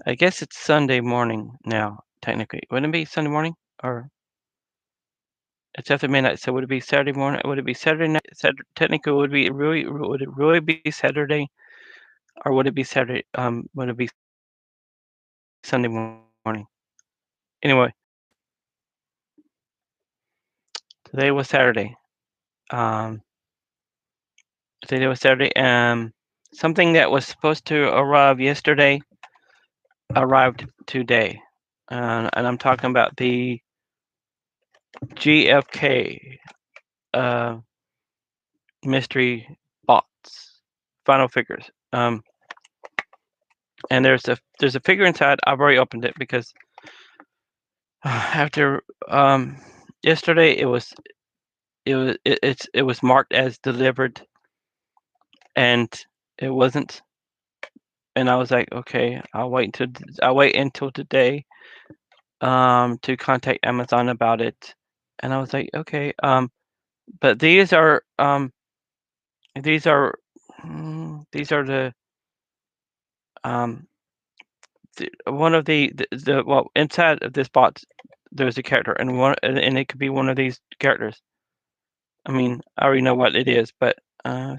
I guess it's Sunday morning now, technically. Wouldn't it be Sunday morning? Or it's after midnight, so would it be Saturday morning? Would it be Saturday night? Technically, would it really be Saturday, or would it be Saturday? Would it be Sunday morning? Anyway, today was Saturday. Um, Today was Saturday. Something that was supposed to arrive yesterday arrived today, and I'm talking about the GFK uh, mystery bots, final figures. And there's a figure inside. I've already opened it because after yesterday it was marked as delivered, and it wasn't. And I was like, okay, I'll wait until today to contact Amazon about it. And I was like, okay, but these are these are um one of the well, inside of this box there's a character, and it could be one of these characters. I mean, I already know what it is, but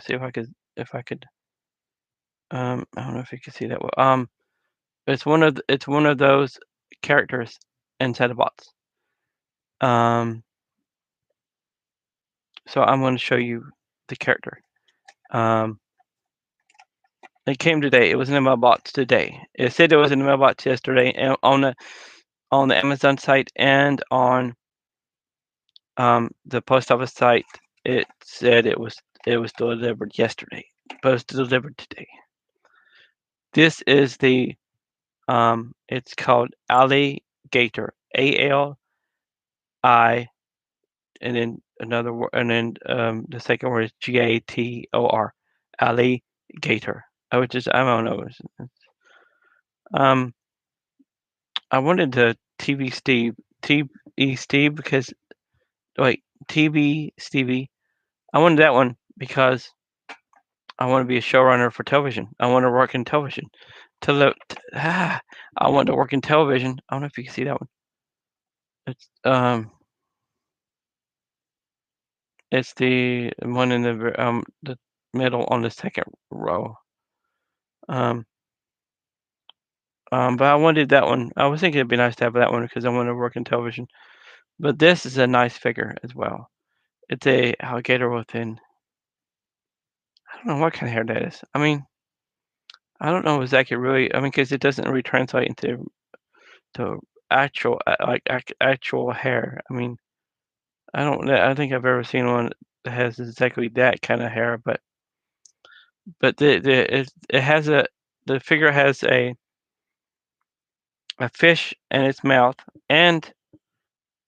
see if I could I don't know if you can see that well. It's one of those characters inside the box. Um, so I'm going to show you the character. Um, it came today. It was in the mailbox today. It said it was in the mailbox yesterday, and on the Amazon site and on the post office site. It said it was delivered yesterday, but it's delivered today. This is the it's called alligator, ALI, and then another word, and then the second word is GATOR, alligator. Which is I don't know. Um, I wanted the TB Steve because wait TB Stevie. I wanted that one because I want to be a showrunner for television. I want to work in television. I want to work in television. I don't know if you can see that one. It's it's the one in the middle on the second row. Um, but I wanted that one. I was thinking it'd be nice to have that one because I want to work in television. But this is a nice figure as well. It's a alligator within. I don't know what kind of hair that is. I mean, I don't know exactly really. I mean, because it doesn't really translate into to actual actual hair. I mean, I think I've ever seen one that has exactly that kind of hair, but it has the figure has a fish in its mouth, and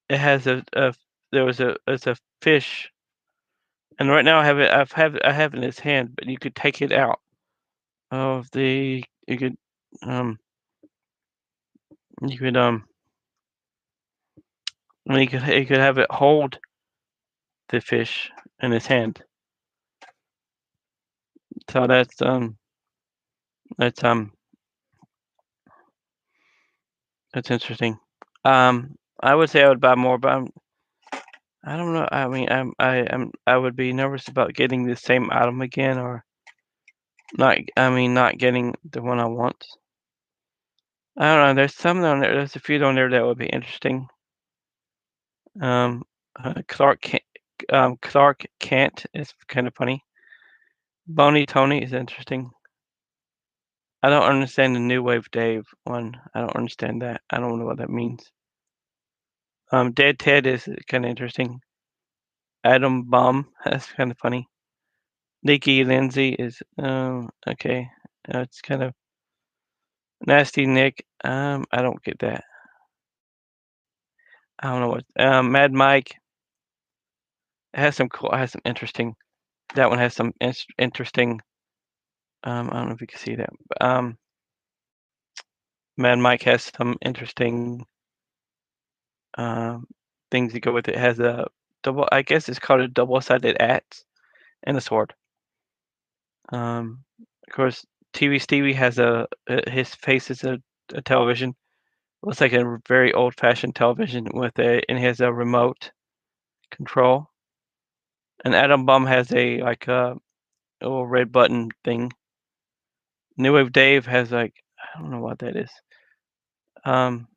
it has a there was a it's a fish, and right now I have it in his hand, but you could take it out of the um you could you could have it hold the fish in his hand. So that's that's interesting. I would say I would buy more, but I don't know. I mean, I would be nervous about getting the same item again, or not. I mean, not getting the one I want. I don't know. There's some on there. There's a few on there that would be interesting. Um, Clark Kent is kind of funny. Boney Tony is interesting. I don't understand the New Wave Dave one. I don't understand that. I don't know what that means. Dead Ted is kind of interesting. Adam Bum, that's kind of funny. Nikki Lindsay is okay. It's kind of nasty. Nick, I don't get that. I don't know what. Mad Mike it has some cool. It has some interesting. That one has some interesting. I don't know if you can see that. But, Mad Mike has some interesting um, things that go with it. It has a double. I guess it's called a double-sided axe and a sword. Of course, TV Stevie has his face is a television. Looks like a very old-fashioned television with a and has a remote control. And Adam Bum has a little red button thing. New Wave Dave has like I don't know what that is. Um,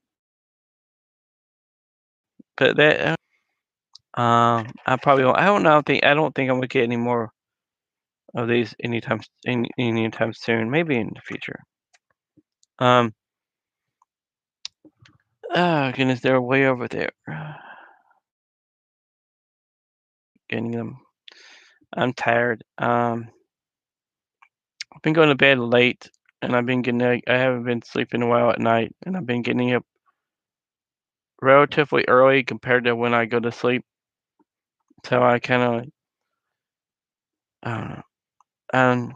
but that I probably won't, I don't think I'm gonna get any more of these anytime soon. Maybe in the future. Um, oh goodness, they're way over there. Getting them. I'm tired. I've been going to bed late, and I haven't been sleeping a while at night, and I've been getting up relatively early compared to when I go to sleep. So I kind of, I don't know. And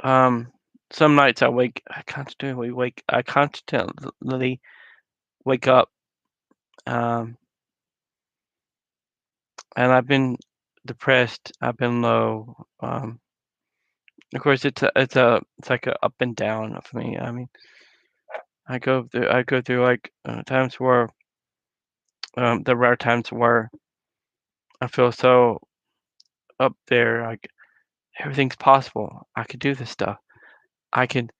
um, some nights I constantly wake up, um, and I've been depressed. I've been low. Of course, it's like a up and down for me. I mean, I go through like times where the rare times where I feel so up there, like everything's possible. I could do this stuff. I could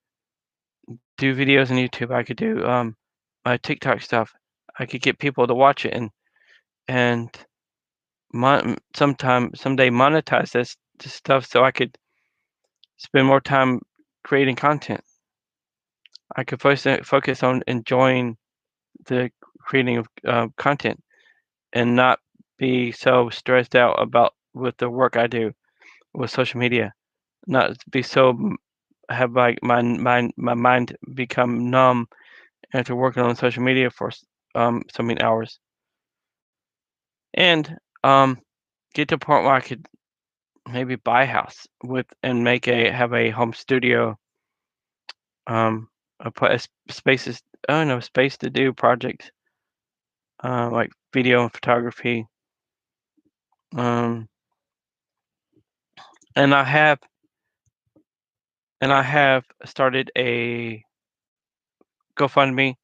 do videos on YouTube. I could do my TikTok stuff. I could get people to watch it and someday monetize this stuff so I could spend more time creating content. I could focus on enjoying the creating of content and not be so stressed out about with the work I do with social media. Not be so have like my mind become numb after working on social media for so many hours, and get to a point where I could maybe buy a house with and make a have a home studio, spaces I don't know space to do projects like video and photography, um, and I have started a GoFundMe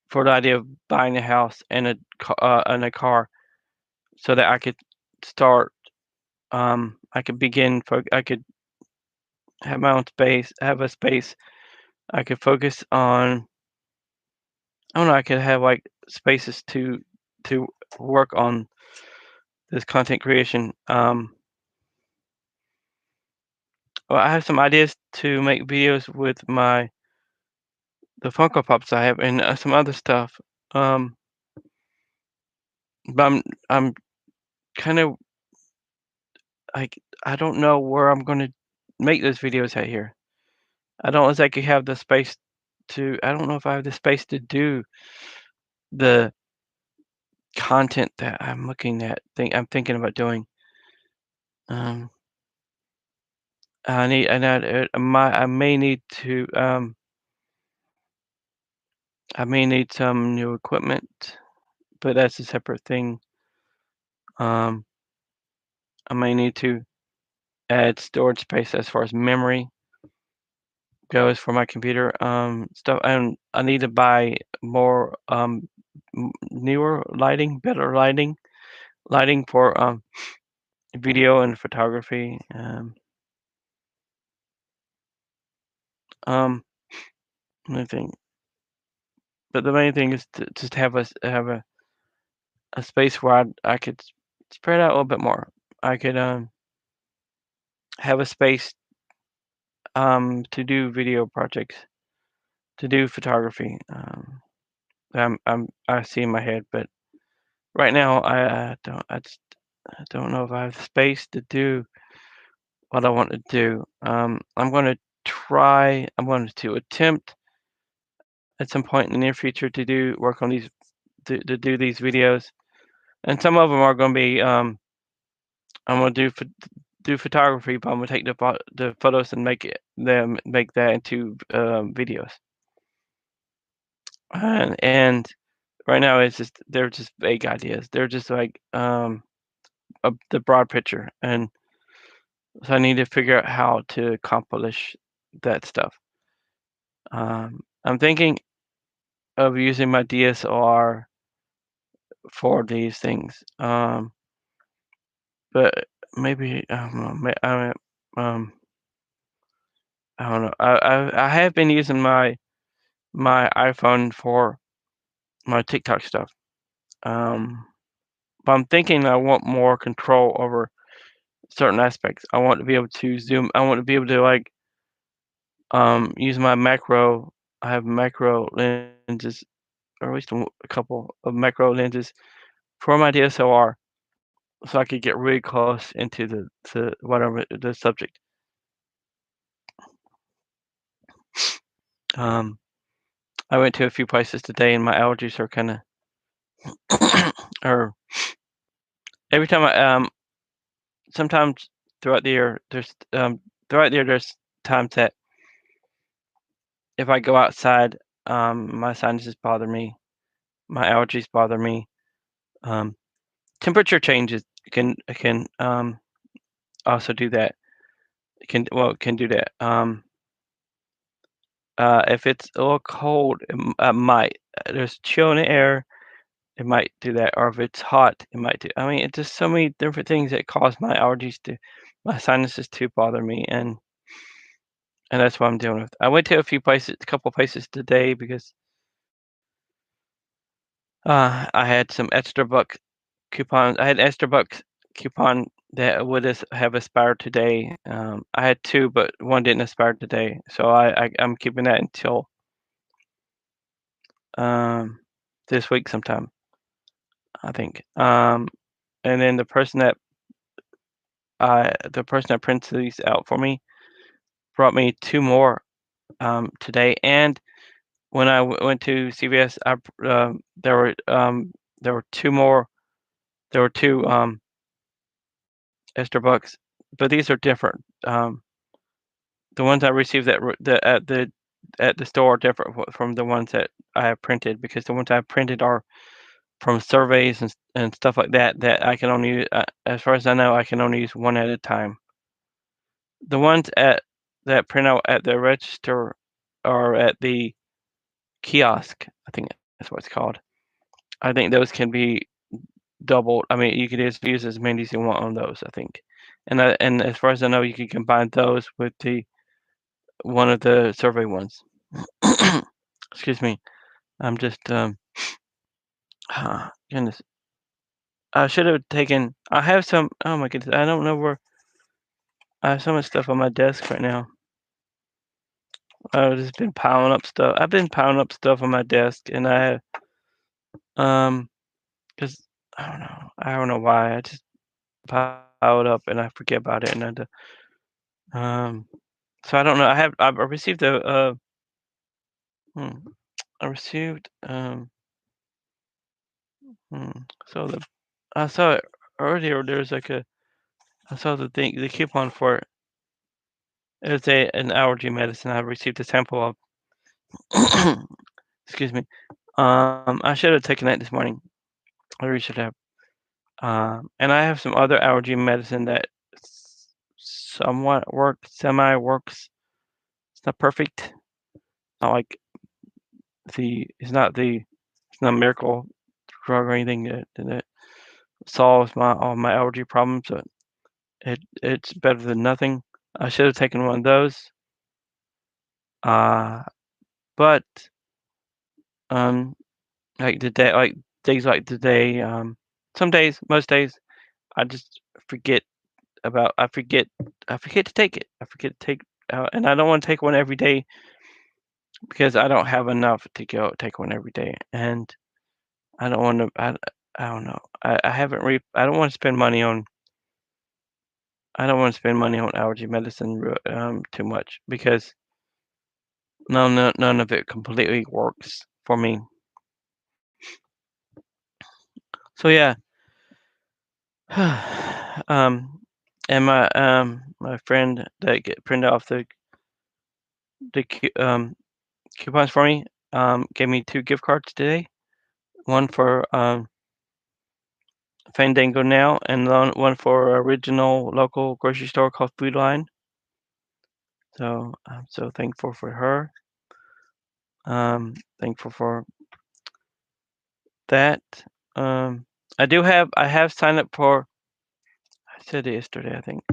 for the idea of buying a house and a car so that I could start. I could I could have my own space, have a space. I could focus on. I don't know. I could have like spaces to work on this content creation. Well, I have some ideas to make videos with the Funko Pops I have and some other stuff. Um, but I'm kind of like I don't know where I'm gonna make those videos at here. I don't exactly have the space to. I don't know if I have the space to do the content that I'm thinking about doing. Um, I need and I may need to I may need some new equipment, but that's a separate thing. Um, I may need to add storage space as far as memory goes for my computer. Stuff and I need to buy more newer lighting, better lighting for video and photography. Um, let me think. But the main thing is to just have a space where I could spread out a little bit more. I could have a space to do video projects, to do photography. I see in my head, but right now I don't know if I have the space to do what I want to do. I'm going to try. I'm going to attempt at some point in the near future to do work on these to do these videos, and some of them are going to be I'm going to do photography, but I'm gonna take the photos and make that into videos. And right now it's just they're just vague ideas. They're just like the broad picture, and So I need to figure out how to accomplish that stuff. I'm thinking of using my DSLR for these things. But maybe I don't know. I don't know. I have been using my iPhone for my TikTok stuff. Um, but I'm thinking I want more control over certain aspects. I want to be able to zoom. I want to be able to like use my macro. I have macro lenses, or at least a couple of macro lenses for my DSLR, so I could get really close into the to whatever the subject. Um, I went to a few places today, and my allergies are kind of, or every time sometimes throughout the year, there's times that if I go outside, my sinuses bother me, my allergies bother me. Um, Temperature changes can also do that. It can do that. If it's a little cold, might. There's chill in the air, it might do that, or if it's hot, it might do. I mean, it's just so many different things that cause my sinuses to bother me, and that's what I'm dealing with. I went to a couple places today because I had some extra buck coupons. I had extra bucks coupon that would have expired today. I had two, but one didn't expire today, so I'm keeping that until um, this week sometime, I think. And then the person that prints these out for me brought me two more today. And when I went to CVS, there were two more. There were two extra bucks, but these are different. The ones I received at the store are different from the ones that I have printed, because the ones I have printed are from surveys and stuff like that that I can only as far as I know, I can only use one at a time. The ones at that print out at the register or at the kiosk, I think that's what it's called. I think those can be doubled. I mean, you could just use as many as you want on those, I think. And as far as I know, you can combine those with the one of the survey ones. Excuse me. I'm just goodness. I should have taken. I have some. Oh my goodness. I don't know where. I have so much stuff on my desk right now. I've just been piling up stuff. I've been piling up stuff on my desk, and I have um, cause I don't know why. I just pile it up and I forget about it, and um, so I don't know. I received hmm, I received hmm, so the I saw it earlier. There's like a I saw the coupon for it. It's an allergy medicine I received a sample of. Excuse me. I should have taken that this morning. I really should have. And I have some other allergy medicine that somewhat works, semi works. It's not perfect. Not like it's not a miracle drug or anything that solves all my allergy problems. But it's better than nothing. I should have taken one of those. Uh, but um, like days like today, some days, most days, I just forget about I forget to take it. I forget to take and I don't want to take one every day because I don't have enough to go take one every day, and I don't want to. I don't know. I haven't I don't want to spend money on. I don't want to spend money on allergy medicine too much because none of it completely works for me. So yeah, um, and my friend that printed off the coupons for me gave me two gift cards today. One for Fandango now, and one for original local grocery store called Food Line. So I'm so thankful for her. Thankful for that. Um, I have signed up for. I said it yesterday, I think,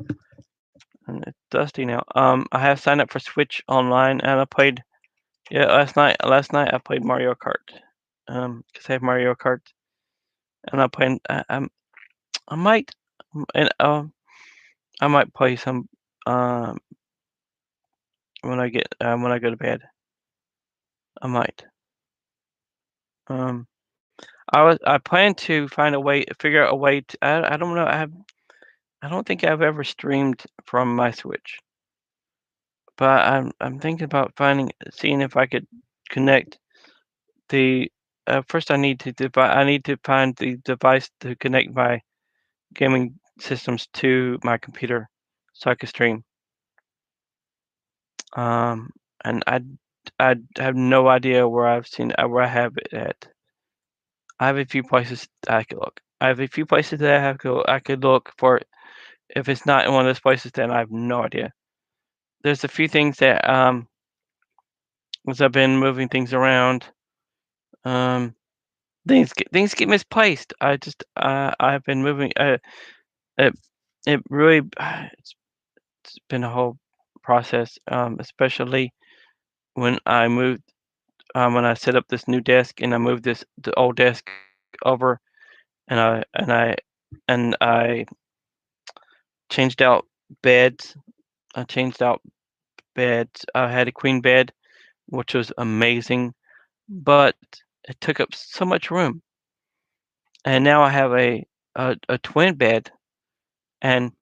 and it's dusty now. I have signed up for Switch Online, and I played. Yeah, last night I played Mario Kart. Because I have Mario Kart, and I playing. I might, and I might play some. Um, when I go to bed, I might. Um, I plan to find a way, figure out a way to. I don't know. I don't think I've ever streamed from my Switch, but I'm thinking about seeing if I could connect the. First, I need to find the device to connect my gaming systems to my computer, so I can stream. Um, and I have no idea where I have it at. I have a few places that I could look. I have a few places that I could look for it. If it's not in one of those places, then I have no idea. There's a few things that as I've been moving things around, um, things get misplaced. I've been moving. It it really it's been a whole process. Especially when I moved when I set up this new desk and I moved the old desk over and I changed out beds. I changed out beds. I had a queen bed, which was amazing, but it took up so much room. And now I have a twin bed, and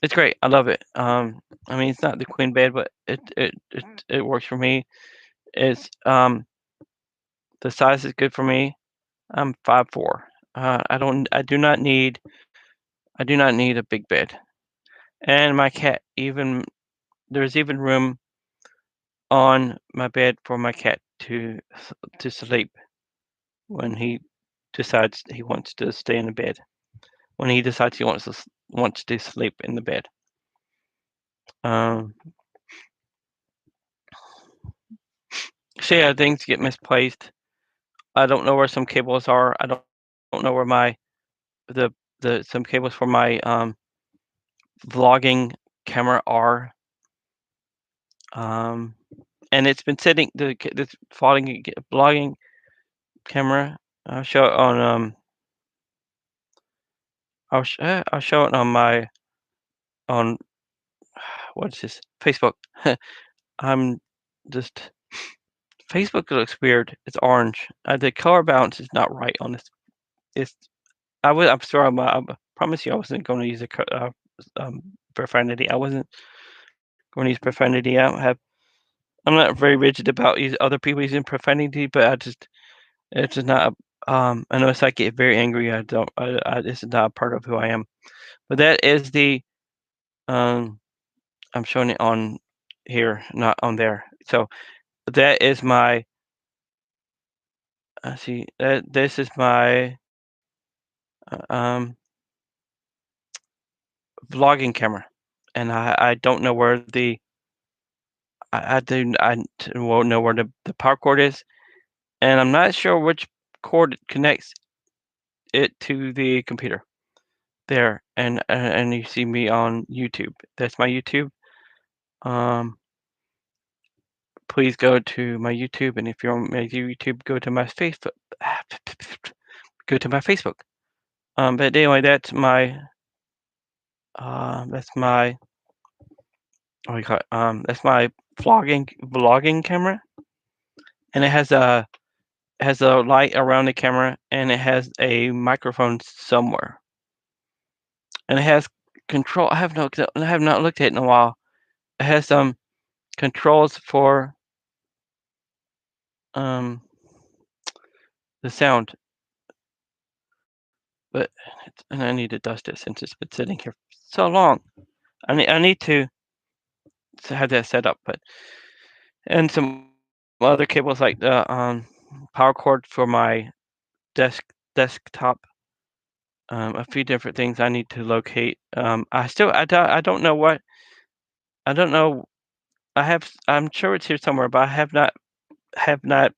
it's great. I love it. I mean, it's not the queen bed, but it works for me. It's the size is good for me. I'm 5'4". I do not need a big bed. And my cat even there's even room on my bed for my cat to sleep when he decides he wants to stay in the bed. When he decides he wants to sleep in the bed. Um, so yeah, things get misplaced. I don't know where some cables are. I don't know where the some cables for my vlogging camera are. Um, and it's been sitting this vlogging camera. I'll show it on I'll show it on my on what is this Facebook. I'm just Facebook looks weird. It's orange. The color balance is not right on this. It's I'm sorry. I promise you I wasn't going to use profanity. I wasn't going to use profanity. I'm not very rigid about other people using profanity, but it's just not. I know it's I get very angry. I don't. This is not a part of who I am. But that is the um. I'm showing it on here, not on there. So that is my. See that this is my um vlogging camera, and I don't know where won't know where the power cord is, and I'm not sure which cord connects it to the computer. There, and you see me on YouTube. That's my YouTube. Um, please go to my YouTube, and if you're on my YouTube, go to my Facebook. Go to my Facebook. But anyway, that's my what do you call it? That's my vlogging camera, and it has a light around the camera, and it has a microphone somewhere, and it has control. I have not looked at it in a while. It has some controls for um the sound, but and I need to dust it since it's been sitting here so long. I need to have that set up, but and some other cables like the power cord for my desktop a few different things I need to locate. I don't know what I don't know. I'm sure it's here somewhere, but I have not.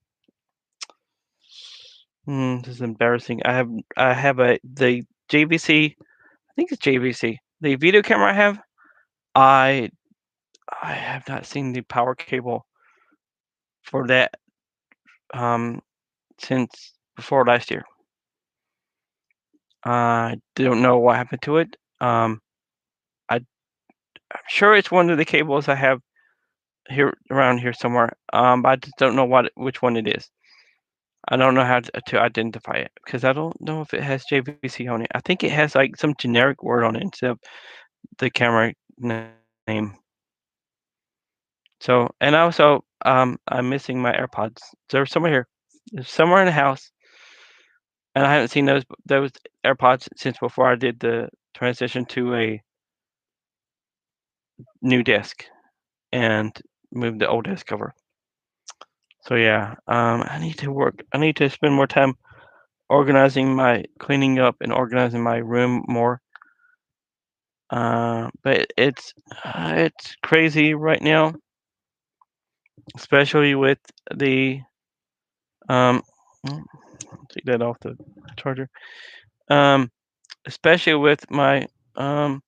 This is embarrassing. I have the JVC. I think it's JVC. The video camera I have. I I have not seen the power cable for that um since before last year. I don't know what happened to it. I'm sure it's one of the cables I have here around here somewhere. But I just don't know which one it is. I don't know how to identify it because I don't know if it has JVC on it. I think it has like some generic word on it instead of the camera name. So, and also, I'm missing my AirPods. They're somewhere here. They're somewhere in the house, and I haven't seen those AirPods since before I did the transition to a new desk and moved the old desk over. So yeah, I need to work. I need to spend more time cleaning up and organizing my room more. But it's crazy right now, especially with the um. Take that off the charger. Um, especially with my um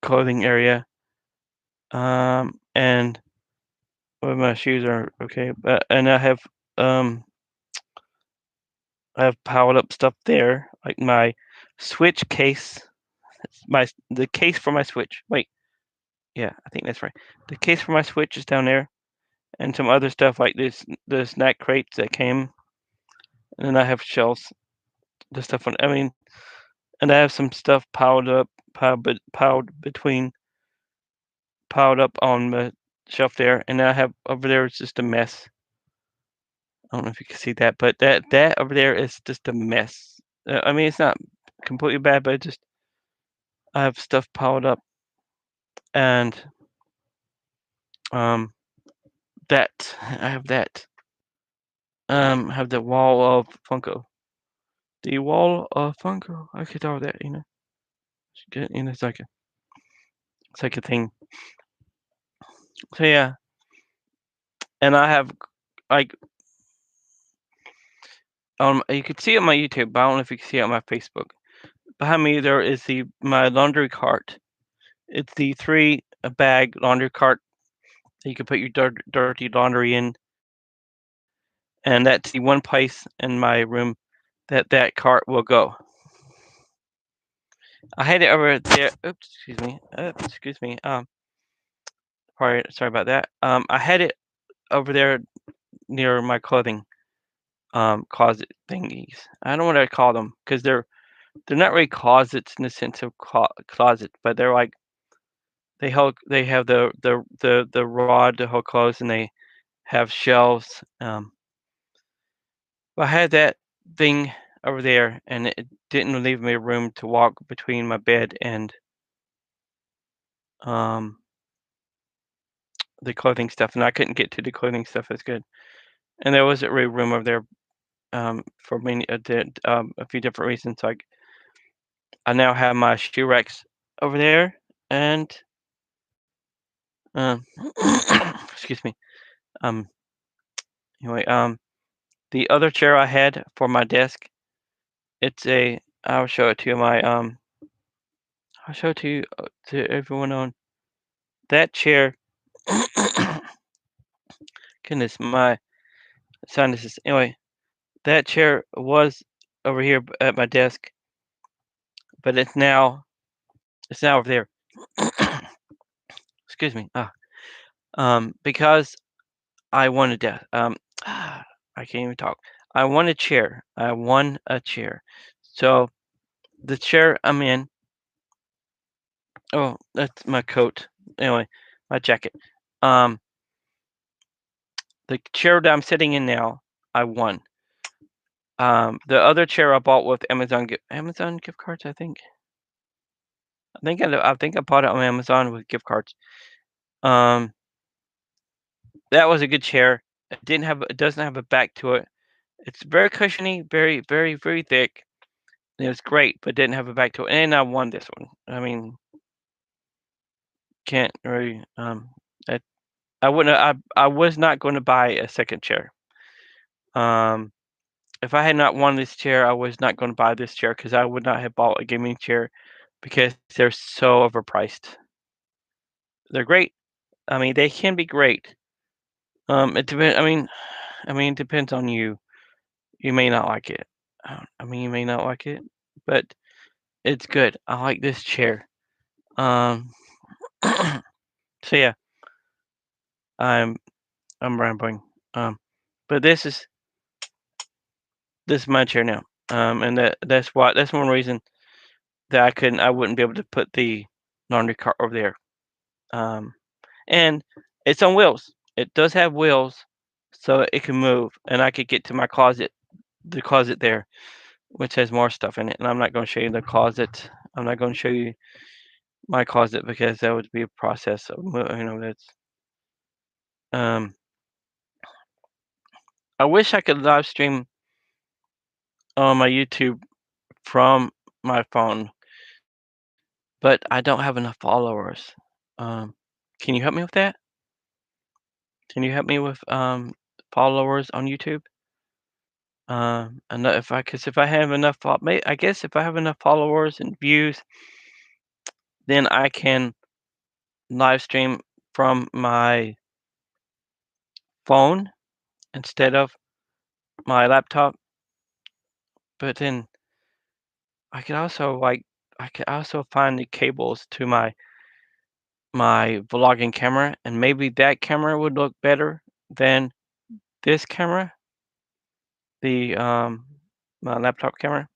clothing area. And well, my shoes are okay, but and um I have piled up stuff there, like my Switch case, the case for my Switch. Wait, yeah, I think that's right. The case for my Switch is down there, and some other stuff like the snack crates that came, and then I have shelves, the stuff on. I mean, and I have some stuff piled up on the shelf there, and I have over there is just a mess. I don't know if you can see that, but that over there is just a mess. I mean, it's not completely bad, but it just I have stuff piled up, and um, that I have that. Have the wall of Funko. The wall of Funko. I could all that, it's like a thing. So yeah, and I have like you could see it on my YouTube, but I don't know if you can see it on my Facebook. Behind me there is the my laundry cart. It's the three bag laundry cart that you can put your dirty laundry in, and that's the one place in my room that cart will go. I had it over there. Oops, excuse me. Excuse me. Sorry about that. I had it over there near my clothing closet thingies. I don't know what I call them because they're not really closets in the sense of closet, but they're like they have the rod to hold clothes, and they have shelves. I had that thing over there, and it didn't leave me room to walk between my bed and um the clothing stuff, and I couldn't get to the clothing stuff as good. And there wasn't really room over there for many a few different reasons. Like I now have my shoe racks over there, and um, excuse me. Um, anyway, the other chair I had for my desk, it's a. I'll show it to you. I'll show it to everyone on that chair. Goodness, my sinuses. Anyway, that chair was over here at my desk, but it's now over there. Excuse me. Because I wanted to. I can't even talk. I want a chair. I want a chair. So the chair I'm in. Oh, that's my coat. Anyway, my jacket. Um, the chair that I'm sitting in now, I won. The other chair I bought with Amazon gift cards. I think I bought it on Amazon with gift cards. Um, that was a good chair. It doesn't have a back to it. It's very cushiony, very, very, very thick. It was great, but didn't have a back to it, and I won this one. I mean, can't really, I I wouldn't I was not gonna buy a second chair. Um, if I had not won this chair, I was not gonna buy this chair because I would not have bought a gaming chair because they're so overpriced. They're great. I mean, they can be great. It depends. It depends on you. You may not like it. You may not like it, but it's good. I like this chair. Um, so yeah, I'm I'm rambling. Um, but this is my chair now. And that's one reason that I wouldn't be able to put the laundry cart over there. Um, and it's on wheels. It does have wheels, so it can move, and I could get to my closet, the closet there, which has more stuff in it. And I'm not going to show you the closet. I'm not going to show you my closet because that would be a process of that's. Um, I wish I could live stream on my YouTube from my phone, but I don't have enough followers. Um, can you help me with that? Can you help me with followers on YouTube? And because if I have enough, I guess if I have enough followers and views, then I can live stream from my phone instead of my laptop. But then I could also find the cables to my vlogging camera, and maybe that camera would look better than this camera, the my laptop camera.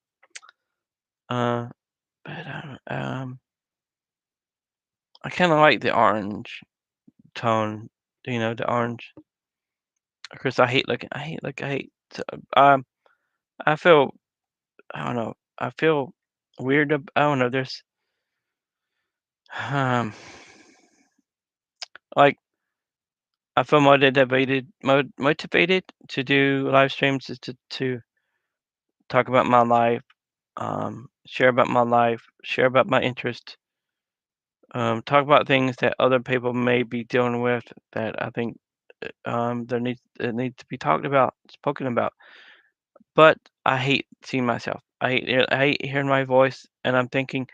Uh, but I kind of like the orange tone, the orange. Of course, I hate. Um, I feel, I don't know, I feel weird. I don't know. Um, like I feel motivated to do live streams is to talk about my life, share about my life, share about my interest, talk about things that other people may be dealing with that I think it needs to be talked about, spoken about. But I hate seeing myself. I hate hearing my voice, and I'm thinking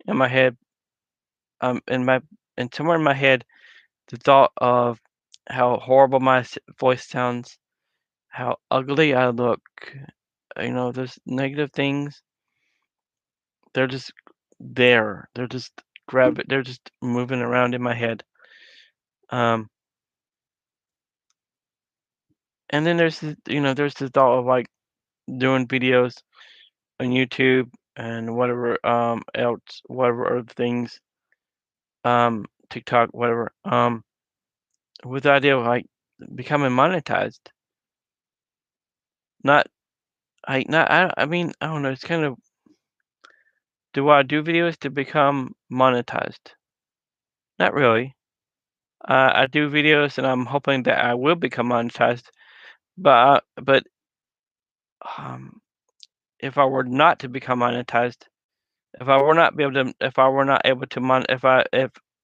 in my head, in my and somewhere in my head, the thought of how horrible my voice sounds, how ugly I look, those negative things. They're just there. They're just moving around in my head. Um, and then there's the thought of like doing videos on YouTube and whatever else, whatever other things, TikTok, whatever, with the idea of like becoming monetized. Not not I don't know, it's kind of, do I do videos to become monetized? Not really. I do videos and I'm hoping that I will become monetized, but um, if I were not to become monetized, if I were not able to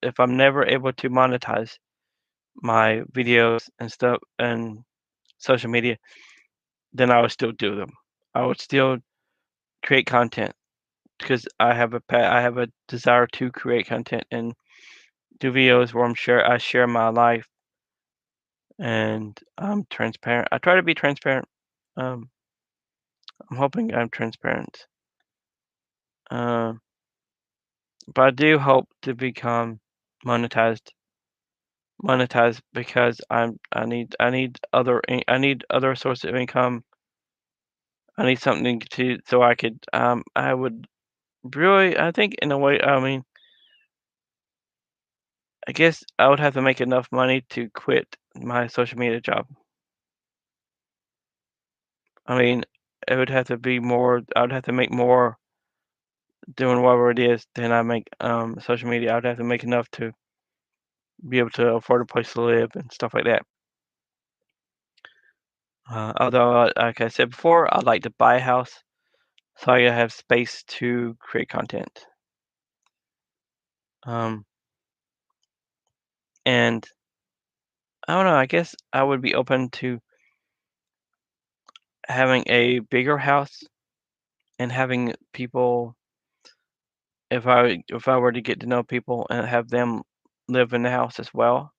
if I'm never able to monetize my videos and stuff and social media, then I would still do them. I would still create content because I have a desire to create content and do videos where I share my life and I'm transparent. I try to be transparent. Um, I'm hoping I'm transparent. Um, but I do hope to become monetized. Monetized because I need other sources of income. I need something to so I could I would really, I think in a way, I guess I would have to make enough money to quit my social media job. I mean, it would have to be more. I would have to make more doing whatever it is than I make social media. I'd have to make enough to be able to afford a place to live and stuff like that. Although, like I said before, I'd like to buy a house. so I have space to create content. Um, and I don't know. I guess I would be open to having a bigger house and having people. If I were to get to know people and have them live in the house as well.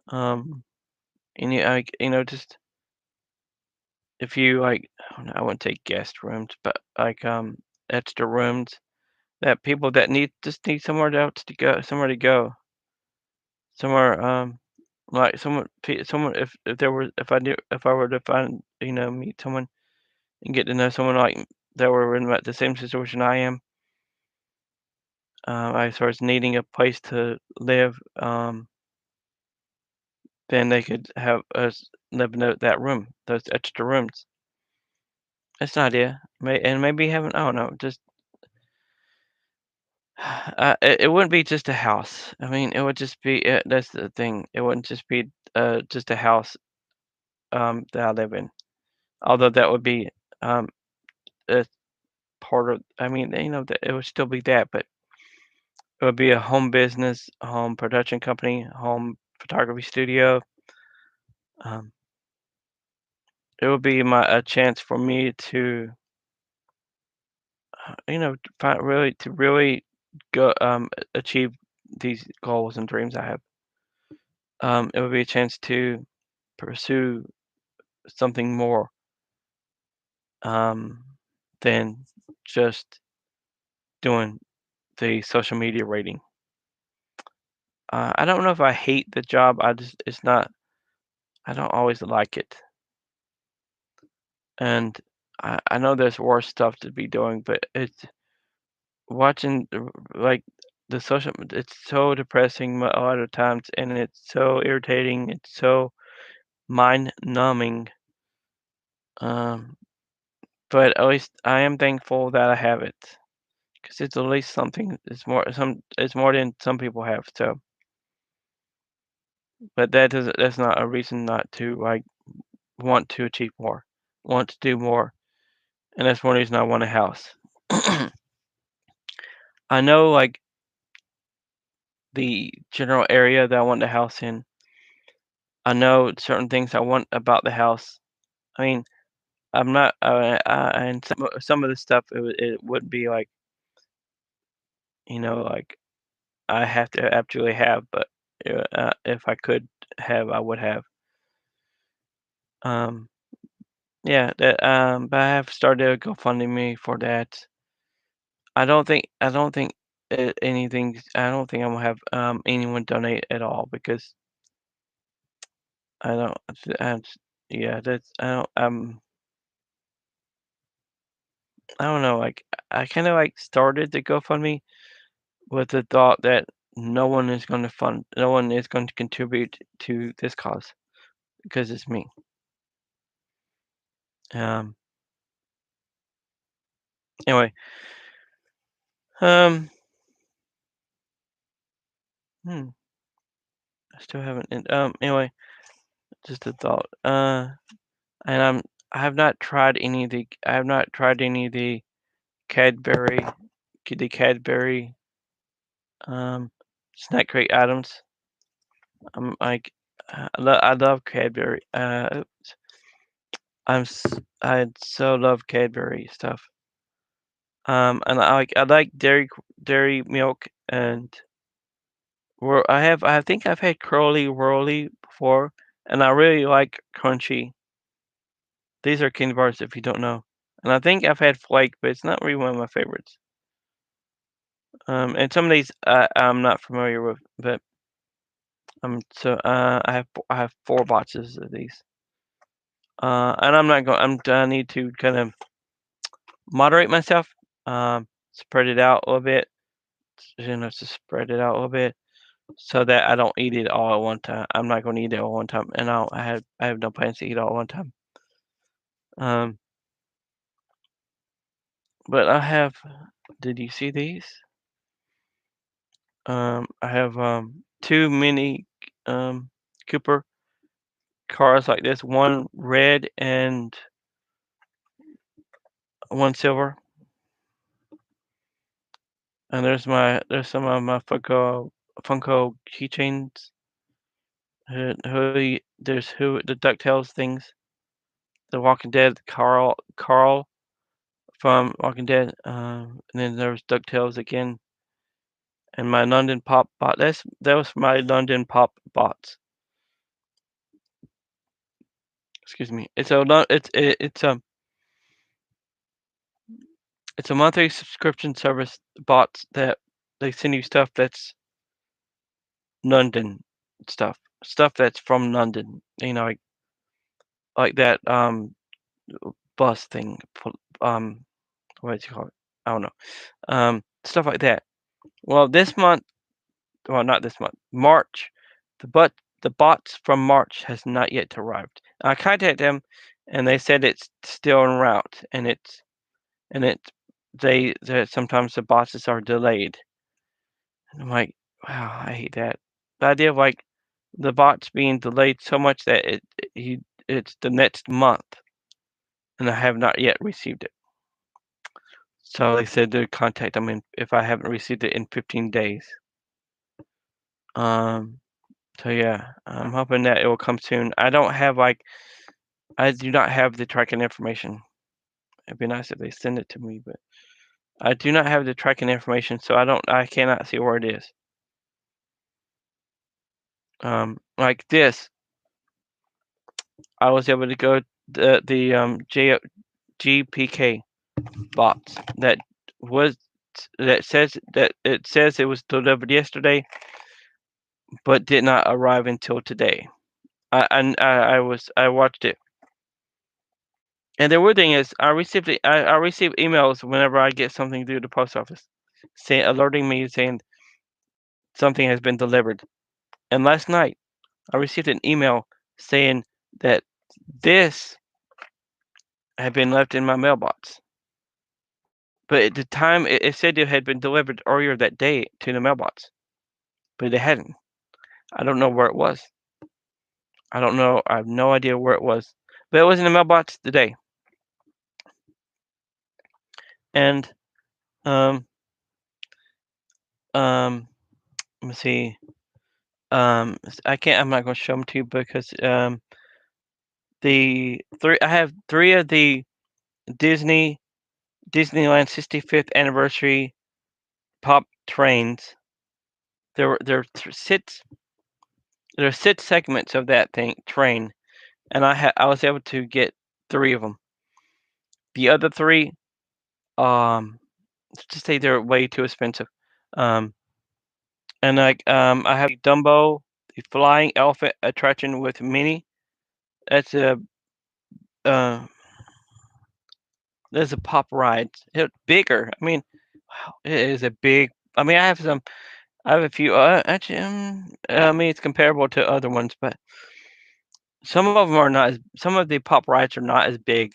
Um, and just if you like, I don't know, I wouldn't say guest rooms, but like extra rooms that people that need somewhere else to go, somewhere like someone if I were to find meet someone and get to know someone like that were in about the same situation I am, as far as needing a place to live, then they could have us live in that room, those extra rooms. That's an idea. And maybe having, I don't know, just it wouldn't be just a house. I mean, it would just be that's the thing. It wouldn't just be just a house that I live in. Although that would be um a part of. I mean, that it would still be that, but it would be a home business, a home production company, home photography studio. Um, it would be a chance for me to to really go achieve these goals and dreams I have. It would be a chance to pursue something more um, than just doing the social media rating. I don't know if I hate the job. It's not. I don't always like it, and I know there's worse stuff to be doing, but it's watching like the social. It's so depressing a lot of times, and it's so irritating. It's so mind numbing. Um, but at least I am thankful that I have it. 'Cause it's at least something. It's more than some people have, so but that's not a reason not to, like, want to achieve more, want to do more, and that's one reason I want a house. I know, like, the general area that I want the house in. I know certain things I want about the house. I mean, I'm not, and some of the stuff it would be like, like, I have to absolutely have, but, if I could have, I would have. Um Yeah, but I have started a GoFundMe for that. I don't think I don't think I'm gonna have anyone donate at all because I don't. I, yeah, that's I don't know. Like I kind of like started the GoFundMe with the thought that no one is going to contribute to this cause because it's me. Um. Anyway. Um. Hmm, I still haven't. Anyway, just a thought. And I have not tried any of the Cadbury the Cadbury snack crate items. I'm like I love Cadbury. I so love Cadbury stuff. And I like dairy milk and I think I've had Curly Whirly before, and I really like Crunchy. These are candy bars if you don't know. And I think I've had Flake, but it's not really one of my favorites. And some of these I'm not familiar with, but I have 4 boxes of these. And I'm not going. I need to kind of moderate myself. Spread it out a little bit. To spread it out a little bit so that I don't eat it all at one time. I'm not going to eat it all at one time, and I have no plans to eat it all at one time. Um, but I have. Did you see these? I have 2 mini um Cooper cars like this, one red and one silver, and there's some of my Funko keychains. There's the Ducktales things, the Walking Dead Carl from Walking Dead, and then there's Ducktales again, and my London Pop bot. That was my London Pop bots. Excuse me. It's a monthly subscription service bots that they send you stuff that's London stuff that's from London. Like that bus thing. Um, what do you call it? I don't know. Stuff like that. Well, this month, well, not this month, March, the but the bots from March has not yet arrived. I contacted them, and they said it's still en route, and it they that sometimes the boxes are delayed. And I'm like, wow, I hate that. The idea of like the bots being delayed so much that it's the next month, and I have not yet received it. So they said to contact them if I haven't received it in 15 days. Um, so yeah, I'm hoping that it will come soon. I do not have the tracking information. It'd be nice if they send it to me, but I do not have the tracking information, so I cannot see where it is. Like this, I was able to go the GPK box was that it says it was delivered yesterday, but did not arrive until today. I watched it, and the weird thing is I receive emails whenever I get something through the post office, alerting me saying something has been delivered. And last night I received an email saying that this had been left in my mailbox. But at the time, it said it had been delivered earlier that day to the mailbox, but it hadn't. I don't know where it was. I don't know. I have no idea where it was, but it was in the mailbox today. And um um, let me see. I can't. I'm not going to show them to you because I have three of the Disney Disneyland 65th anniversary pop trains. There are six segments of that train, and I was able to get three of them. The other three, let's just say they're way too expensive. Um, and I have Dumbo, the flying elephant attraction with Minnie. That's a uh, there's a pop ride. It's bigger. I mean, wow, it is a big. I mean, I have a few. Actually, I mean, it's comparable to other ones, but some of them are not as. Some of the pop rides are not as big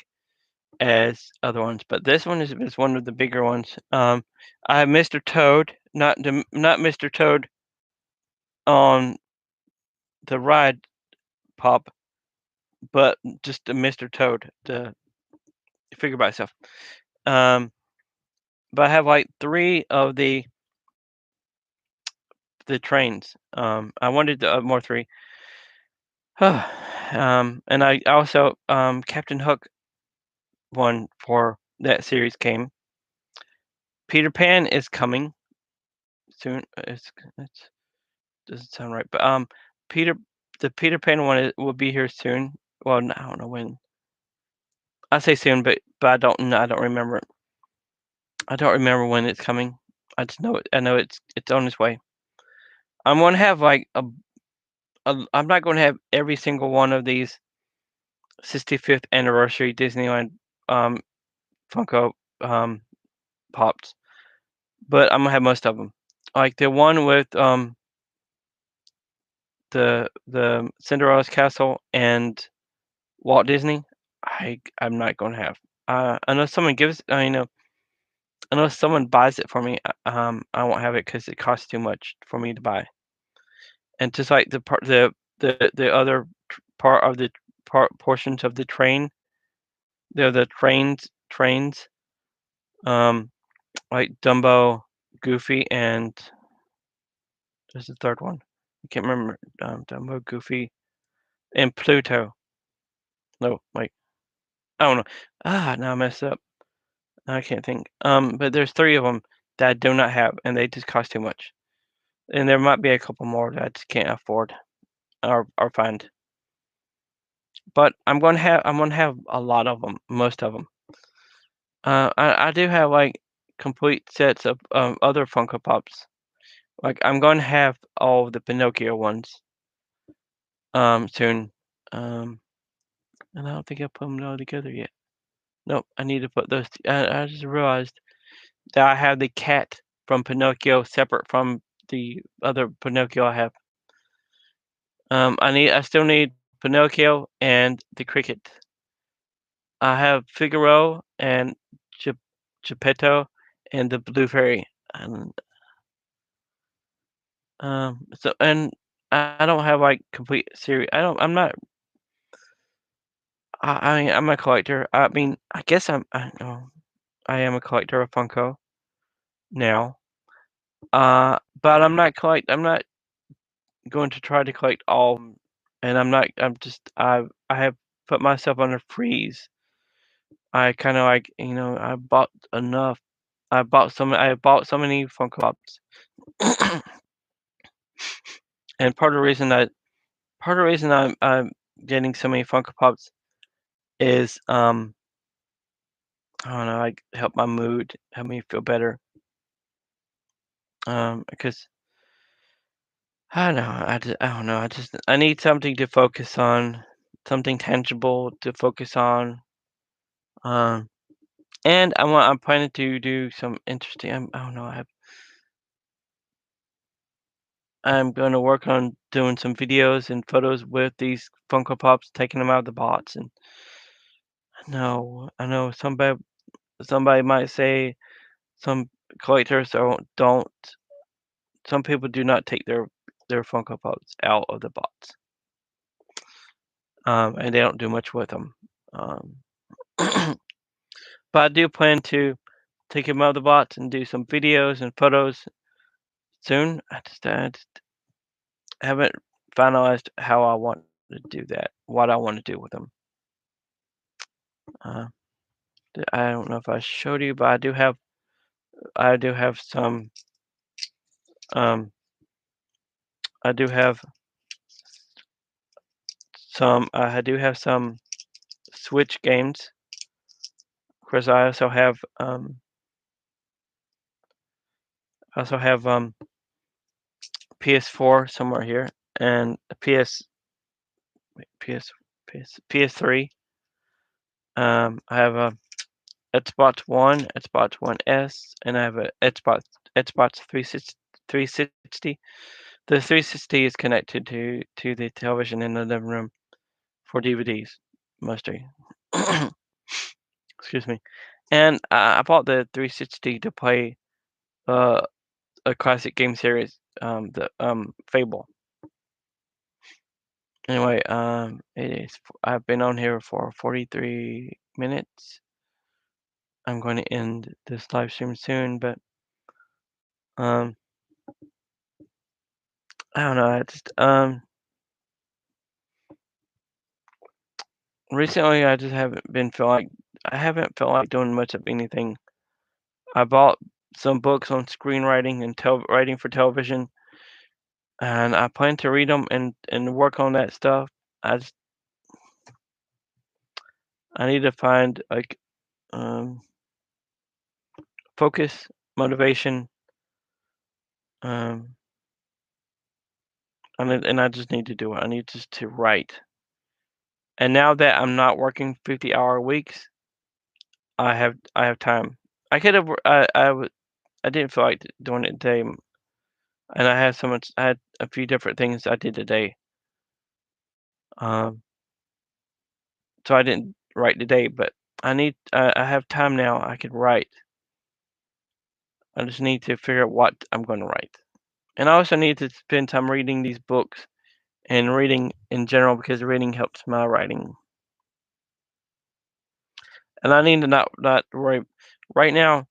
as other ones, but this one is one of the bigger ones. I have Mr. Toad, not Mr. Toad on the ride pop, but just the Mr. Toad, the figure by itself. Um, but I have like three of the trains. I wanted more three. And I also Captain Hook one for that series came. Peter Pan is coming soon. It's doesn't sound right, but Peter the Peter Pan one will be here soon. Well, I don't know when. I say soon, but I don't remember. I don't remember when it's coming. I just know it. I know it's on its way. I'm gonna have like I'm not gonna have every single one of these 65th anniversary Disneyland um Funko um pops, but I'm gonna have most of them. Like the one with the Cinderella's castle and Walt Disney. I'm not gonna have. Unless someone gives. Unless someone buys it for me. I won't have it because it costs too much for me to buy. And just like the other part of the portions of the train, they're the trains. Um, like Dumbo, Goofy, and there's the third one. I can't remember. Dumbo, Goofy, and Pluto. No, wait. I don't know. Now I messed up. I can't think. But there's three of them that I do not have, and they just cost too much. And there might be a couple more that I just can't afford or find. But I'm gonna have a lot of them, most of them. I do have like complete sets of other Funko Pops. Like I'm gonna have all of the Pinocchio ones soon. Um, and I don't think I put them all together yet. Nope, I need to put those. I just realized that I have the cat from Pinocchio separate from the other Pinocchio I have. I still need Pinocchio and the cricket. I have Figaro and Gep Geppetto and the Blue Fairy, and, and I don't have, like, complete series. I'm not I'm a collector. I mean, I guess I know I am a collector of Funko now, but I'm not going to try to collect all, and I have put myself on a freeze. I kinda, like, I bought enough. I bought so many Funko Pops. And part of the reason I'm getting so many Funko Pops is, I don't know, like, help my mood, help me feel better, because I don't know, I don't know, I need something to focus on, something tangible to focus on, um, and I'm planning to do some interesting I don't know, I'm gonna work on doing some videos and photos with these Funko Pops, taking them out of the box, and I know somebody might say some collectors don't some people do not take their Funko Pops out of the box, and they don't do much with them. Um, but I do plan to take them out of the box and do some videos and photos soon. I just haven't finalized how I want to do that, what I want to do with them. Uh, I don't know if I showed you, but I do have some um, I do have I do have some Switch games. Of course, I also have PS4 somewhere here and a PS PS3. I have a Xbox One, Xbox One S, and I have a Xbox 360. The 360 is connected to the television in the living room for DVDs mostly. Excuse me. And I bought the 360 to play uh, a classic game series, the Fable. Anyway, I've been on here for 43 minutes. I'm going to end this live stream soon, but um, I don't know. Recently I just I haven't felt like doing much of anything. I bought some books on screenwriting and writing for television, and I plan to read them and work on that stuff. I just I need to find like um focus, motivation, um, and I just need to do it. I need just to write. And now that I'm not working 50-hour weeks, I have time. I could have I didn't feel like doing it today, and I had a few different things I did today. Um, so I didn't write today, but I have time now. I could write. I just need to figure out what I'm going to write. And I also need to spend time reading these books and reading in general because reading helps my writing. And I need to not worry right now.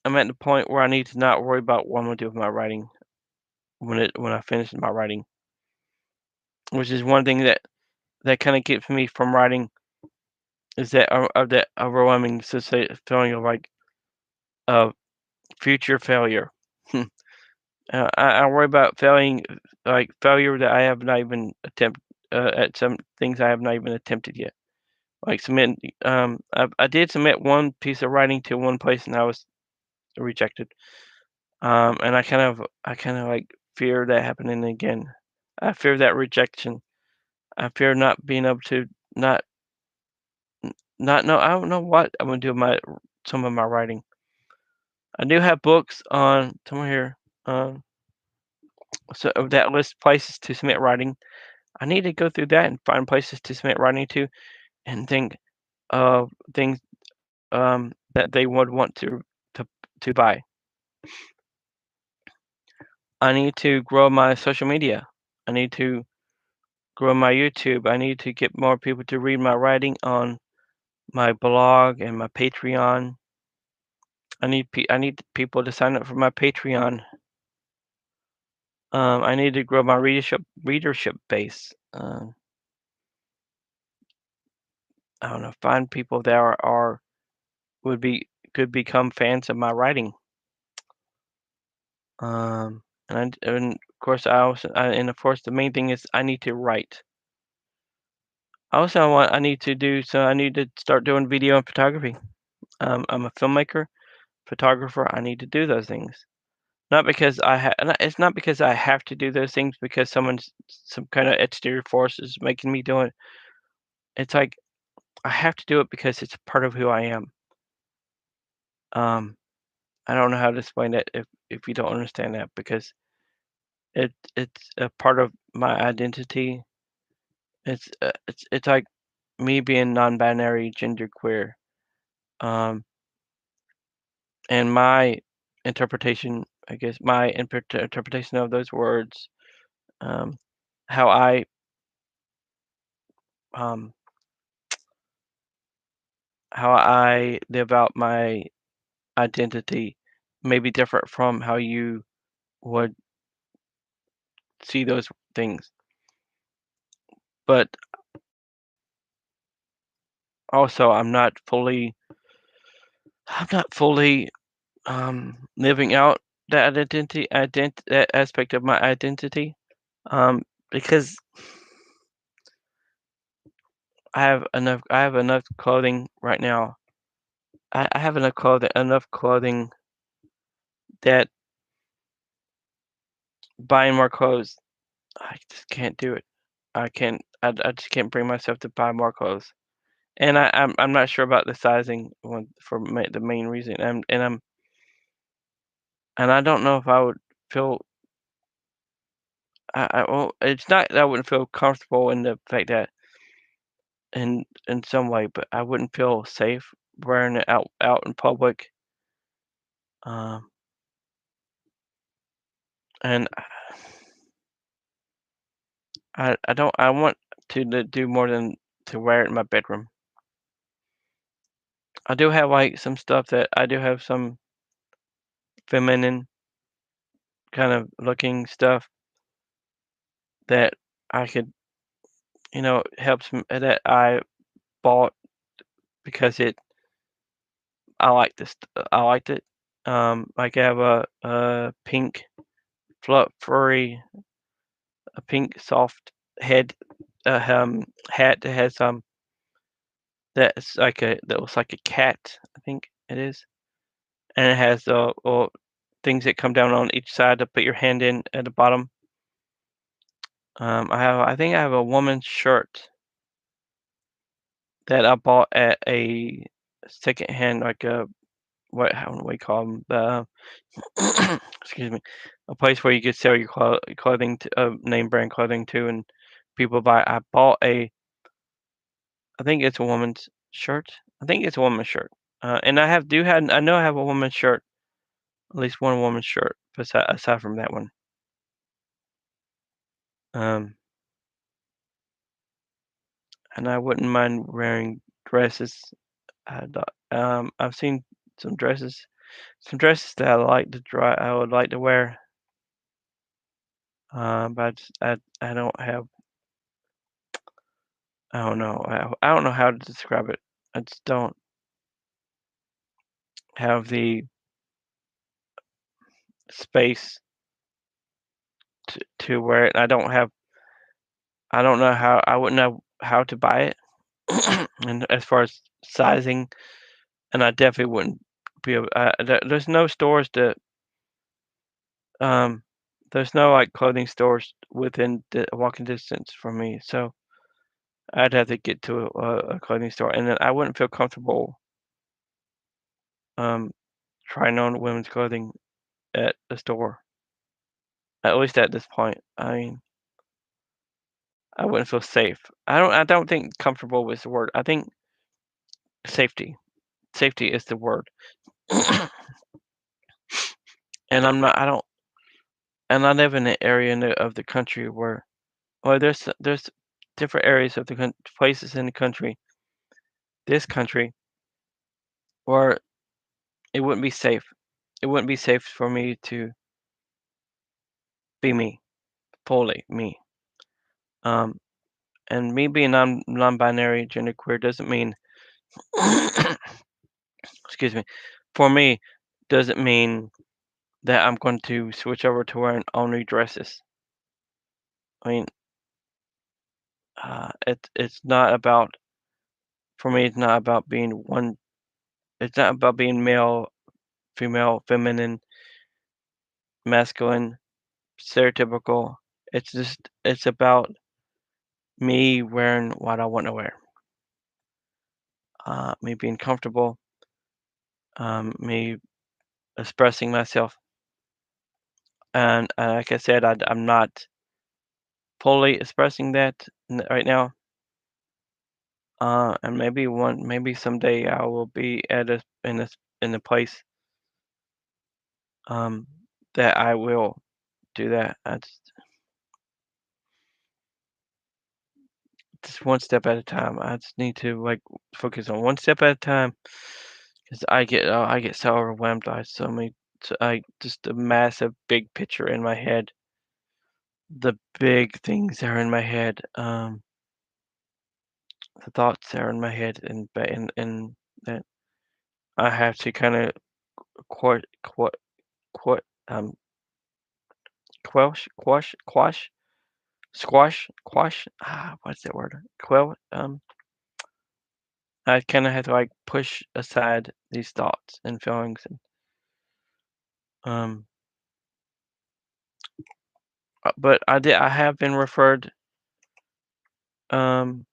I'm at the point where I need to not worry about what I'm gonna do with my writing when I finish my writing, which is one thing that kind of keeps me from writing is that overwhelming feeling of like of future failure. I worry about failing, like failure that I have not even at some things I have not even attempted yet. Like I did submit one piece of writing to one place and I was rejected. And I kind of like fear that happening again. I fear that rejection. I fear not being able to not not know. I don't know what I'm gonna do with my some of my writing. I do have books on somewhere here. So that lists places to submit writing. I need to go through that and find places to submit writing to, and think of things that they would want to to buy. I need to grow my social media. I need to grow my YouTube. I need to get more people to read my writing on my blog and my Patreon. I need people to sign up for my Patreon. I need to grow my readership base. I don't know, find people that are would be could become fans of my writing. And of course and of course the main thing is I need to write. Also, I need to start doing video and photography. I'm a filmmaker, photographer. I need to do those things. Not because it's not because I have to do those things because some kind of exterior force is making me do it. It's like I have to do it because it's part of who I am. Um, I don't know how to explain that if you don't understand that because it's a part of my identity. It's like me being non-binary, genderqueer. Um, and my interpretation, I guess, my interpretation of those words, um, how um, how I live out my identity may be different from how you would see those things. But also, I'm not fully living out that aspect of my identity, because I have enough clothing right now. I have enough clothing that buying more clothes, I just can't do it. I just can't bring myself to buy more clothes. And I'm not sure about the sizing one the main reason. And I don't know if I would feel well, it's not that I wouldn't feel comfortable in the fact that in some way, but I wouldn't feel safe wearing it out in public. Um, and I don't I want to do more than to wear it in my bedroom. I do have like some stuff that I do have some feminine kind of looking stuff that I could, helps that I bought because I liked it. Like I have a pink furry, a pink soft head, hat that has that looks like a cat. I think it is, and it has things that come down on each side to put your hand in at the bottom. I think I have a woman's shirt that I bought at a secondhand, like a how do we call them? Excuse me, a place where you could sell your clothing, name brand clothing too, and people buy. I bought I think it's a woman's shirt. I think it's a woman's shirt. And I know I have a woman's shirt, at least one woman's shirt, aside from that one. Um, and I wouldn't mind wearing dresses. I've seen some dresses. some dresses that I would like to wear, but I don't have I don't know I don't know how to describe it. I just don't have the space to wear it. I don't know how I wouldn't know how to buy it, and as far as sizing, and I definitely wouldn't be able. There's no stores that um, there's no like clothing stores within the walking distance from me, so I'd have to get to a clothing store, and then I wouldn't feel comfortable um trying on women's clothing at the store. At least at this point, I mean, I wouldn't feel safe. I don't think comfortable was the word. I think safety. Safety is the word. And I don't, and I live in an area of the country where, well, there's different areas of the places in the country, this country, where it wouldn't be safe. It wouldn't be safe for me to be me, fully me. Um, and me being non-binary, genderqueer doesn't mean, excuse me, for me, doesn't mean that I'm going to switch over to wearing only dresses. I mean, it's not about for me. It's not about being one. It's not about being male, female, feminine, masculine, stereotypical. It's about me wearing what I want to wear. Me being comfortable. Me expressing myself. And like I said, I'm not fully expressing that right now. And maybe someday I will be at in a place um that I will do that. I just one step at a time. I just need to like focus on one step at a time because I get so overwhelmed by so many. I just a massive big picture in my head. The big things that are in my head. The thoughts that are in my head, and that I have to kind of quite quite quite quash squash quash what's that word quell I kind of had to like push aside these thoughts and feelings and um but I have been referred um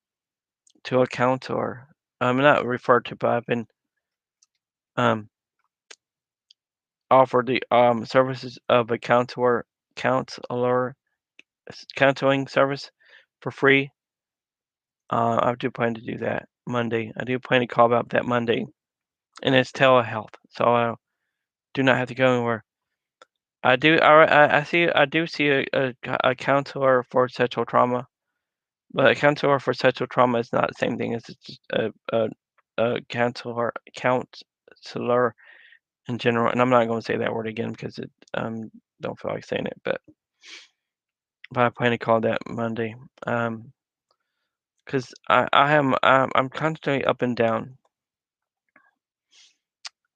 to a counselor. I'm not referred to, but I've been um offered the services of a counselor counseling service for free. I do plan to do that Monday. I do plan to call about that Monday, and it's telehealth, so I do not have to go anywhere. I do see a counselor for sexual trauma, but a counselor for sexual trauma is not the same thing as just a counselor in general. And I'm not going to say that word again because it don't feel like saying it, but I plan to call that Monday. Because I'm constantly up and down,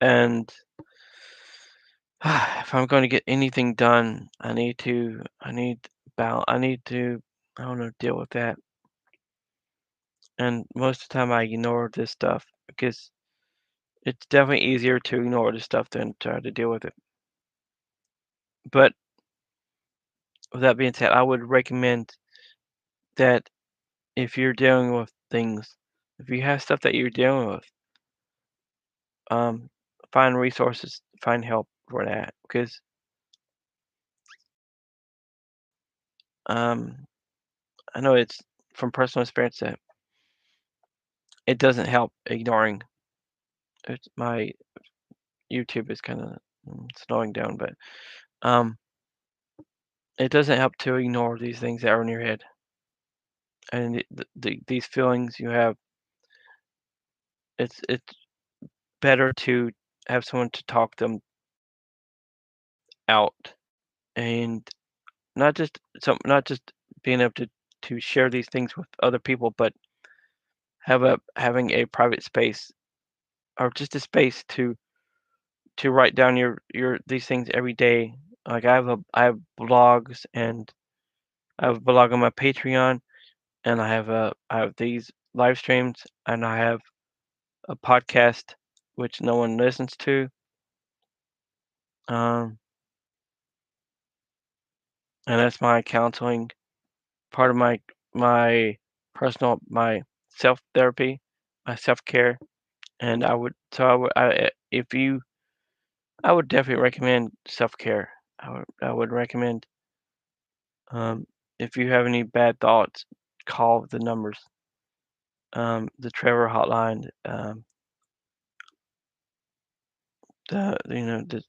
and if I'm going to get anything done, I need to I don't know deal with that. And most of the time I ignore this stuff because it's definitely easier to ignore this stuff than try to deal with it. But with that being said, I would recommend that if you're dealing with things, if you have stuff that you're dealing with, um, find resources, find help for that because um, I know it's from personal experience that it doesn't help ignoring. My YouTube is kind of slowing down, but um, it doesn't help to ignore these things that are in your head and these feelings you have. It's better to have someone to talk them out, and not just being able to share these things with other people, but having a private space or just a space to write down your these things every day. Like I have blogs, and I have a blog on my Patreon, and I have these live streams, and I have a podcast which no one listens to. Um, and that's my counseling part of my self therapy, my self care. And if you I would definitely recommend self care. I would recommend if you have any bad thoughts, call the numbers, the Trevor hotline, the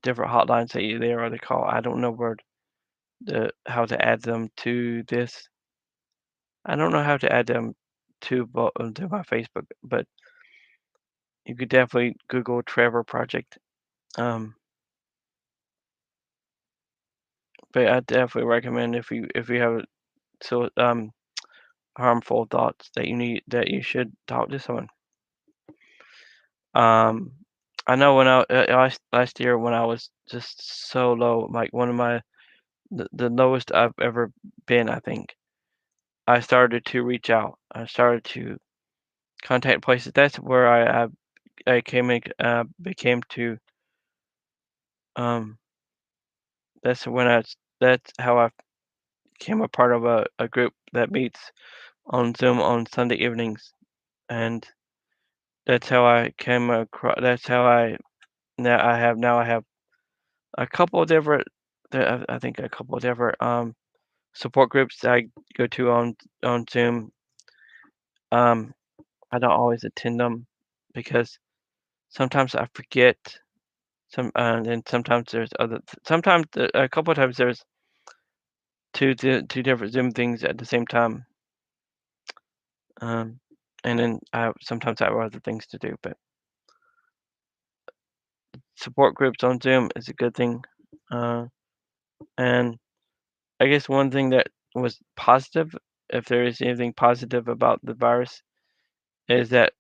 different hotlines that you there are to call. I don't know where the how to add them to this. I don't know how to add them to my Facebook, but you could definitely Google Trevor Project. Um, but I definitely recommend if you have so harmful thoughts that you should talk to someone. Um, I know when last year when I was just so low, like one of the lowest I've ever been, I think. I started to reach out. I started to contact places. That's where I became to um that's how I became a part of a group that meets on Zoom on Sunday evenings, and that's how I came across. That's how I have a couple of different I think a couple of different support groups that I go to on Zoom. Um, I don't always attend them because sometimes I forget. And sometimes there's sometimes a couple of times there's two different Zoom things at the same time. Um, and then sometimes I have other things to do, but support groups on Zoom is a good thing. Uh, and I guess one thing that was positive, if there is anything positive about the virus, is that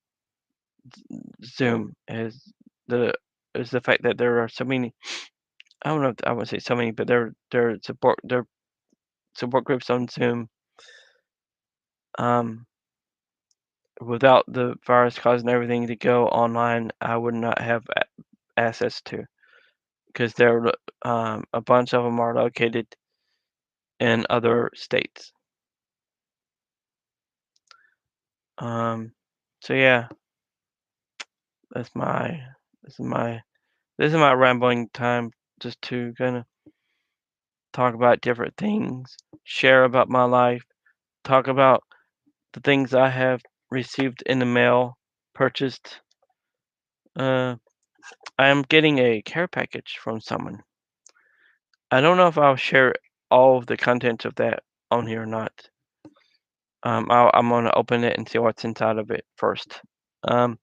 Zoom the is the fact that there are so many. I don't know. I wouldn't say so many, but there are support groups on Zoom. Um, Without the virus causing everything to go online, I would not have access to because a bunch of them are located in other states. Um, so yeah, that's my this is my this is my rambling time just to kind of talk about different things, share about my life, talk about the things I have received in the mail, purchased. Uh, I am getting a care package from someone. I don't know if I'll share all of the contents of that on here or not. I'm gonna open it and see what's inside of it first. Um,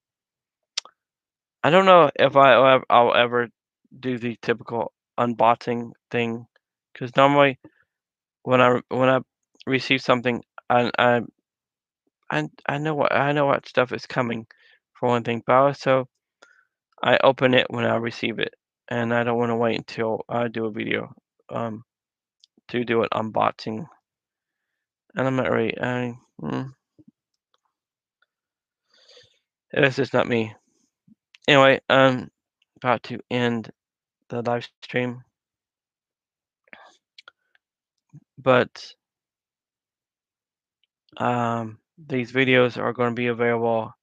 I don't know if I'll ever do the typical unboxing thing, because normally when I receive something, I I I know what stuff is coming, for one thing, but also I open it when I receive it, and I don't want to wait until I do a video um to do an unboxing. And I'm not really that's just not me. Anyway, about to end the live stream, but these videos are going to be available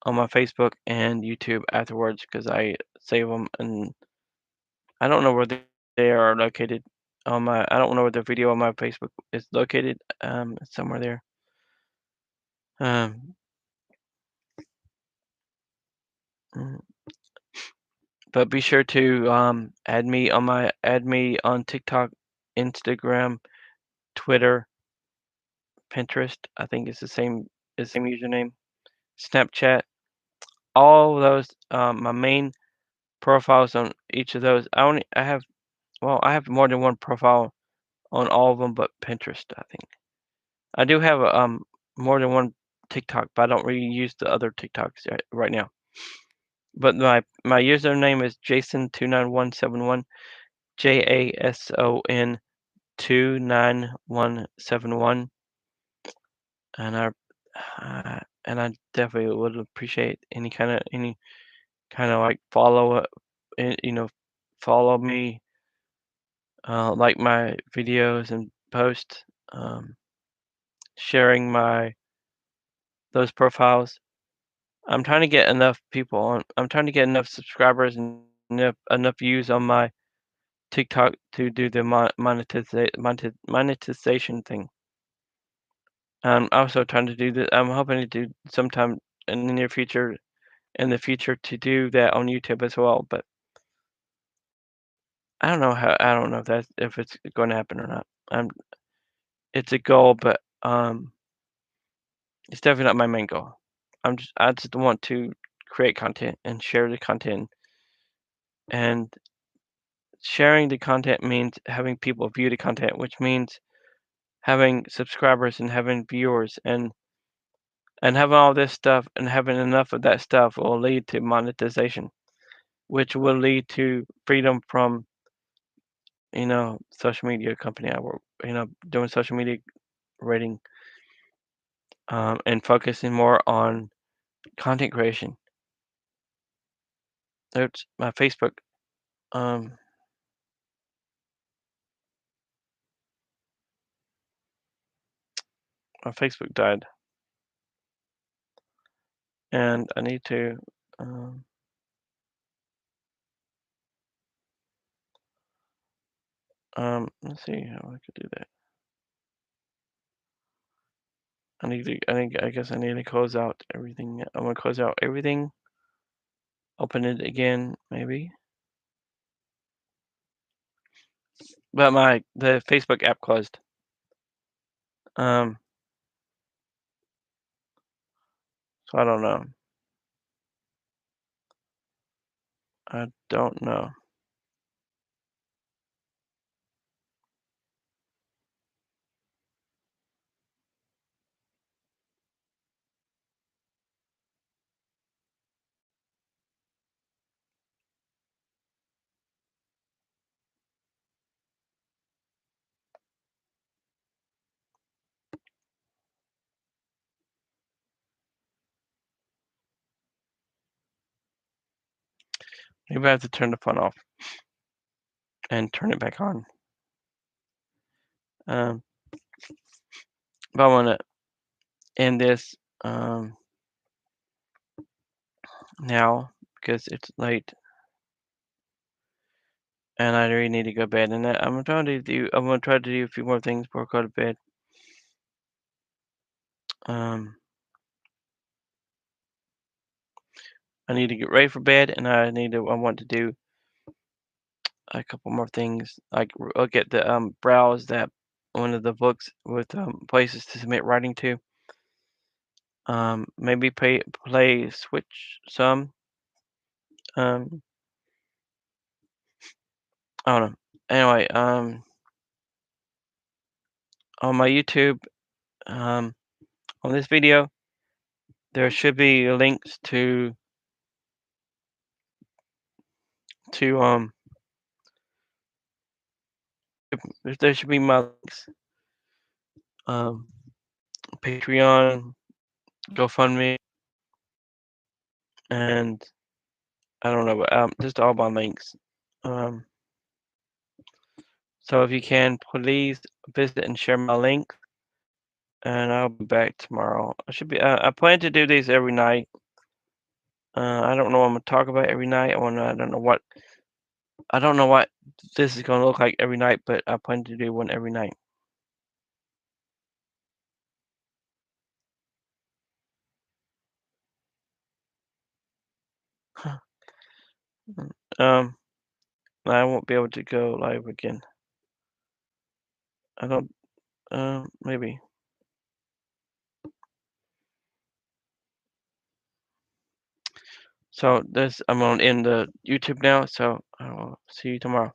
on my Facebook and YouTube afterwards because I save them, and I don't know where they are located on my. I don't know where the video on my Facebook is located. It's somewhere there. Um, mm, but be sure to add me on TikTok, Instagram, Twitter, Pinterest. I think it's the same username. Snapchat. all of those, my main profiles on each of those. I have more than one profile on all of them, but Pinterest, I think. I do have more than one TikTok, but I don't really use the other TikToks right now. But my username is Jason29171, JASON 29171, and I definitely would appreciate any kind of like follow up, follow me, like my videos and posts, um, sharing my those profiles. I'm trying to get enough people on. I'm trying to get enough subscribers and enough views on my TikTok to do the monetization thing. I'm also trying to do the. I'm hoping to do sometime in the near future, to do that on YouTube as well. But I don't know how. I don't know if it's going to happen or not. It's a goal, but it's definitely not my main goal. I just want to create content and share the content, and sharing the content means having people view the content, which means having subscribers and having viewers, and having all this stuff and having enough of that stuff will lead to monetization, which will lead to freedom from, social media company I work, doing social media rating, and focusing more on content creation. There's my Facebook. Um, my Facebook died, and I need to. Um, let's see how I could do that. I guess I need to close out everything. I'm gonna close out everything. Open it again, maybe. But the Facebook app closed. Um, so I don't know. I don't know. Maybe I have to turn the phone off and turn it back on. Um, but I want to end this now because it's late and I really need to go to bed. And I'm gonna try to do a few more things before I go to bed. Um, I need to get ready for bed, and I want to do a couple more things, like look at the browse that one of the books with places to submit writing to. Maybe play Switch some. Um, I don't know. Anyway, on my YouTube, um, on this video, there should be links to there should be my links, um, Patreon, GoFundMe, and I don't know, but just all my links. Um, so if you can, please visit and share my link, and I'll be back tomorrow. I plan to do these every night. I don't know what I'm gonna talk about every night. I don't know what this is gonna look like every night, but I plan to do one every night. um, I won't be able to go live again. I don't. Maybe. So this I'm gonna end the YouTube now. So I will see you tomorrow.